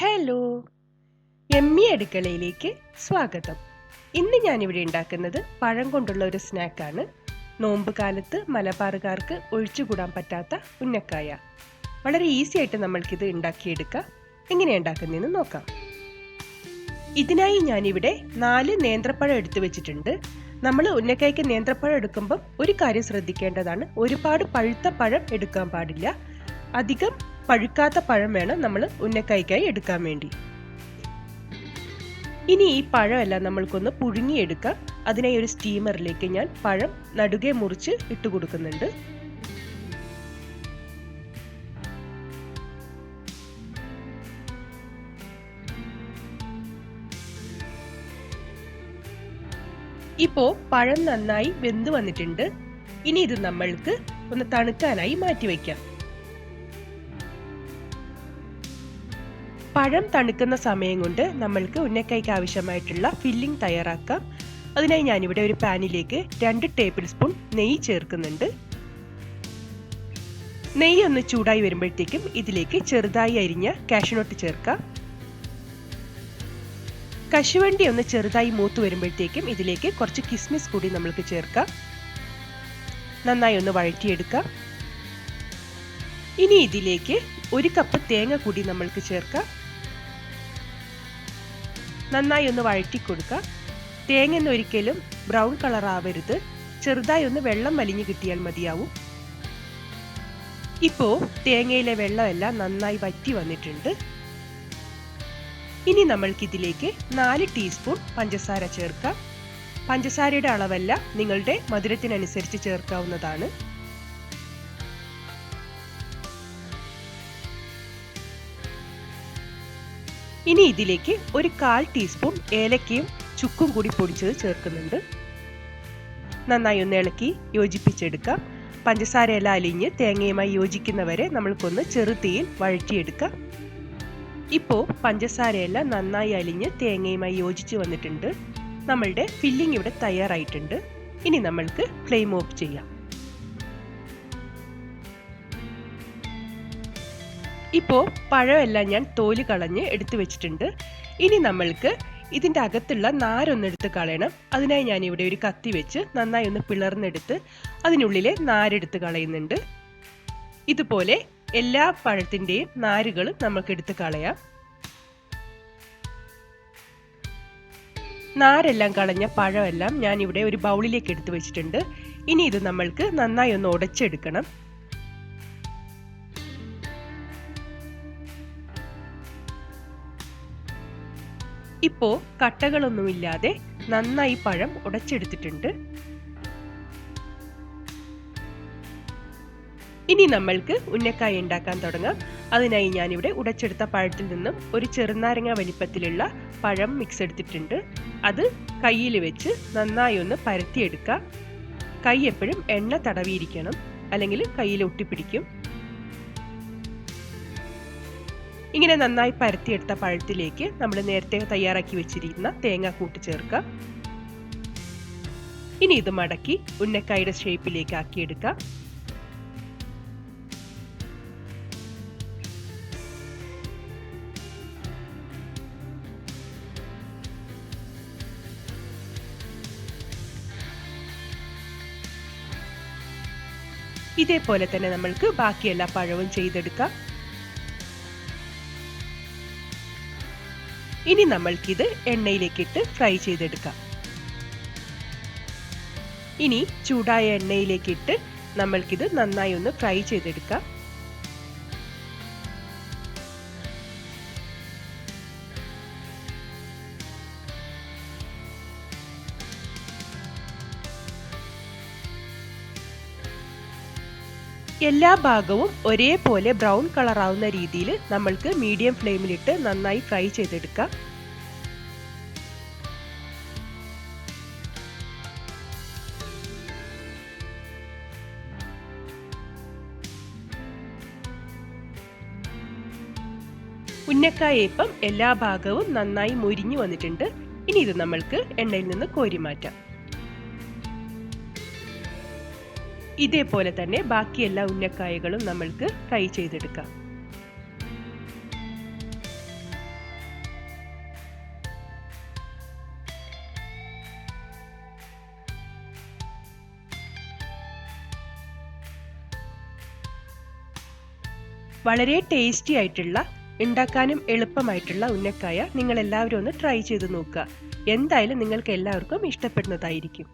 Hello, എമ്മി അടുക്കളയിലേക്ക് സ്വാഗതം. ഇന്ന് ഞാനിവിടെ ഉണ്ടാക്കുന്നത് പഴം കൊണ്ടുള്ള ഒരു സ്നാക്കാണ്. നോമ്പ് കാലത്ത് മലബാറുകാർക്ക് ഒഴിച്ചുകൂടാൻ പറ്റാത്ത ഉന്നക്കായ. വളരെ ഈസി ആയിട്ട് നമ്മൾക്കിത് ഉണ്ടാക്കിയെടുക്കാം. എങ്ങനെയാണ് ഉണ്ടാക്കുന്നതെന്ന് നോക്കാം. ഇതിനായി ഞാനിവിടെ 4 നേന്ത്രപ്പഴം എടുത്തു വെച്ചിട്ടുണ്ട്. നമ്മൾ ഉന്നക്കായ്ക്ക് നേന്ത്രപ്പഴം എടുക്കുമ്പോൾ ഒരു കാര്യം ശ്രദ്ധിക്കേണ്ടതാണ്. ഒരുപാട് പഴുത്ത പഴം എടുക്കാൻ പാടില്ല. അധികം പഴുക്കാത്ത പഴം വേണം നമ്മൾ ഉന്നക്കായ്ക്കായി എടുക്കാൻ വേണ്ടി. ഇനി ഈ പഴമെല്ലാം നമ്മൾക്കൊന്ന് പുഴുങ്ങിയെടുക്കാം. അതിനായി ഒരു സ്റ്റീമറിലേക്ക് ഞാൻ പഴം നടുകെ മുറിച്ച് ഇട്ട് കൊടുക്കുന്നുണ്ട്. ഇപ്പോ പഴം നന്നായി വെന്ത് വന്നിട്ടുണ്ട്. ഇനി ഇത് നമ്മൾക്ക് ഒന്ന് തണുക്കാനായി മാറ്റിവെക്കാം. പഴം തണുക്കുന്ന സമയം കൊണ്ട് നമ്മൾക്ക് ഉന്നക്കായ്ക്ക് ആവശ്യമായിട്ടുള്ള ഫില്ലിംഗ് തയ്യാറാക്കാം. അതിനായി ഞാനിവിടെ ഒരു പാനിലേക്ക് 2 ടേബിൾ സ്പൂൺ നെയ്യ് ചേർക്കുന്നുണ്ട്. നെയ്യ് ഒന്ന് ചൂടായി വരുമ്പോഴത്തേക്കും ഇതിലേക്ക് ചെറുതായി അരിഞ്ഞ കാഷ്യൂനട്ട് ചേർക്കാം. കശുവണ്ടി ഒന്ന് ചെറുതായി മൂത്ത് വരുമ്പോഴത്തേക്കും ഇതിലേക്ക് കുറച്ച് കിസ്മിസ് കൂടി നമ്മൾക്ക് ചേർക്കാം. നന്നായി ഒന്ന് വഴറ്റിയെടുക്കാം. ഇനി ഇതിലേക്ക് 1 കപ്പ് തേങ്ങ കൂടി നമ്മൾക്ക് ചേർക്കാം. നന്നായി ഒന്ന് വഴറ്റി കൊടുക്കാം. തേങ്ങ ഒരിക്കലും ബ്രൗൺ കളർ ആവരുത്. ചെറുതായി ഒന്ന് വെള്ളം വലിഞ്ഞു കിട്ടിയാൽ മതിയാവും. ഇപ്പോ തേങ്ങയിലെ വെള്ളമെല്ലാം നന്നായി വറ്റി വന്നിട്ടുണ്ട്. ഇനി നമ്മൾക്കിതിലേക്ക് 4 ടീസ്പൂൺ പഞ്ചസാര ചേർക്കാം. പഞ്ചസാരയുടെ അളവല്ല നിങ്ങളുടെ മധുരത്തിനനുസരിച്ച് ചേർക്കാവുന്നതാണ്. ഇനി ഇതിലേക്ക് 1/4 ടീസ്പൂൺ ഏലക്കയും ചുക്കും കൂടി പൊടിച്ചത് ചേർക്കുന്നുണ്ട്. നന്നായി ഒന്ന് ഇളക്കി യോജിപ്പിച്ചെടുക്കാം. പഞ്ചസാരയെല്ലാം അലിഞ്ഞ് തേങ്ങയുമായി യോജിക്കുന്നവരെ നമ്മൾക്കൊന്ന് ചെറുതീയിൽ വഴറ്റിയെടുക്കാം. ഇപ്പോൾ പഞ്ചസാരയെല്ലാം നന്നായി അലിഞ്ഞ് തേങ്ങയുമായി യോജിച്ച് വന്നിട്ടുണ്ട്. നമ്മളുടെ ഫില്ലിംഗ് ഇവിടെ തയ്യാറായിട്ടുണ്ട്. ഇനി നമ്മൾക്ക് ഫ്ലെയിം ഓഫ് ചെയ്യാം. ഇപ്പോൾ പഴമെല്ലാം ഞാൻ തോല് കളഞ്ഞ് എടുത്തു വെച്ചിട്ടുണ്ട്. ഇനി നമ്മൾക്ക് ഇതിൻ്റെ അകത്തുള്ള നാരൊന്നെടുത്ത് കളയണം. അതിനായി ഞാനിവിടെ ഒരു കത്തി വെച്ച് നന്നായി ഒന്ന് പിളർന്നെടുത്ത് അതിനുള്ളിലെ നാരെടുത്ത് കളയുന്നുണ്ട്. ഇതുപോലെ എല്ലാ പഴത്തിൻ്റെയും നാരുകളും നമുക്ക് എടുത്ത് കളയാം. നാരെല്ലാം കളഞ്ഞ പഴമെല്ലാം ഞാനിവിടെ ഒരു ബൗളിലേക്ക് എടുത്തു വെച്ചിട്ടുണ്ട്. ഇനി ഇത് നമ്മൾക്ക് നന്നായി ഒന്ന് ഉടച്ചെടുക്കണം. ഇപ്പോ കട്ടകളൊന്നുമില്ലാതെ നന്നായി പഴം ഉടച്ചെടുത്തിട്ടുണ്ട്. ഇനി നമ്മൾക്ക് ഉന്നക്കായ ഉണ്ടാക്കാൻ തുടങ്ങാം. അതിനായി ഞാനിവിടെ ഉടച്ചെടുത്ത പഴത്തിൽ നിന്നും ഒരു ചെറുനാരങ്ങ വലിപ്പത്തിലുള്ള പഴം മിക്സ് എടുത്തിട്ടുണ്ട്. അത് കയ്യിൽ വെച്ച് നന്നായി ഒന്ന് പരത്തിയെടുക്കാം. കൈ എപ്പോഴും എണ്ണ തടവിയിരിക്കണം, അല്ലെങ്കിൽ കയ്യിൽ ഒട്ടിപ്പിടിക്കും. ഇങ്ങനെ നന്നായി പരത്തിയെടുത്ത പഴത്തിലേക്ക് നമ്മൾ നേരത്തെ തയ്യാറാക്കി വെച്ചിരിക്കുന്ന തേങ്ങാക്കൂട്ട് ചേർക്കാം. ഇനി ഇത് മടക്കി ഉന്നക്കായുടെ ഷേപ്പിലേക്ക് ആക്കിയെടുക്കാം. ഇതേപോലെ തന്നെ നമ്മൾക്ക് ബാക്കി എല്ലാ പഴവും ചെയ്തെടുക്കാം. ഇനി നമ്മൾക്കിത് എണ്ണയിലേക്കിട്ട് ഫ്രൈ ചെയ്തെടുക്കാം. ഇനി ചൂടായ എണ്ണയിലേക്കിട്ട് നമ്മൾക്കിത് നന്നായി ഒന്ന് ഫ്രൈ ചെയ്തെടുക്കാം. എല്ലാ ഭാഗവും ഒരേപോലെ ബ്രൗൺ കളർ ആവുന്ന രീതിയിൽ നമ്മൾക്ക് മീഡിയം ഫ്ലെയിമിലിട്ട് നന്നായി ഫ്രൈ ചെയ്തെടുക്കാം. ഉന്നക്കായ ഇപ്പം എല്ലാ ഭാഗവും നന്നായി മൊരിഞ്ഞു വന്നിട്ടുണ്ട്. ഇനി ഇത് നമ്മൾക്ക് എണ്ണയിൽ നിന്ന് കോരി മാറ്റാം. ഇതേപോലെ തന്നെ ബാക്കി എല്ലാ ഉന്നക്കായകളും നമ്മൾക്ക് ഫ്രൈ ചെയ്തെടുക്കാം. വളരെ ടേസ്റ്റി ആയിട്ടുള്ള, ഉണ്ടാക്കാനും എളുപ്പമായിട്ടുള്ള ഉന്നക്കായ നിങ്ങൾ എല്ലാവരും ഒന്ന് ട്രൈ ചെയ്ത് നോക്കുക. എന്തായാലും നിങ്ങൾക്ക് എല്ലാവർക്കും ഇഷ്ടപ്പെടുന്നതായിരിക്കും.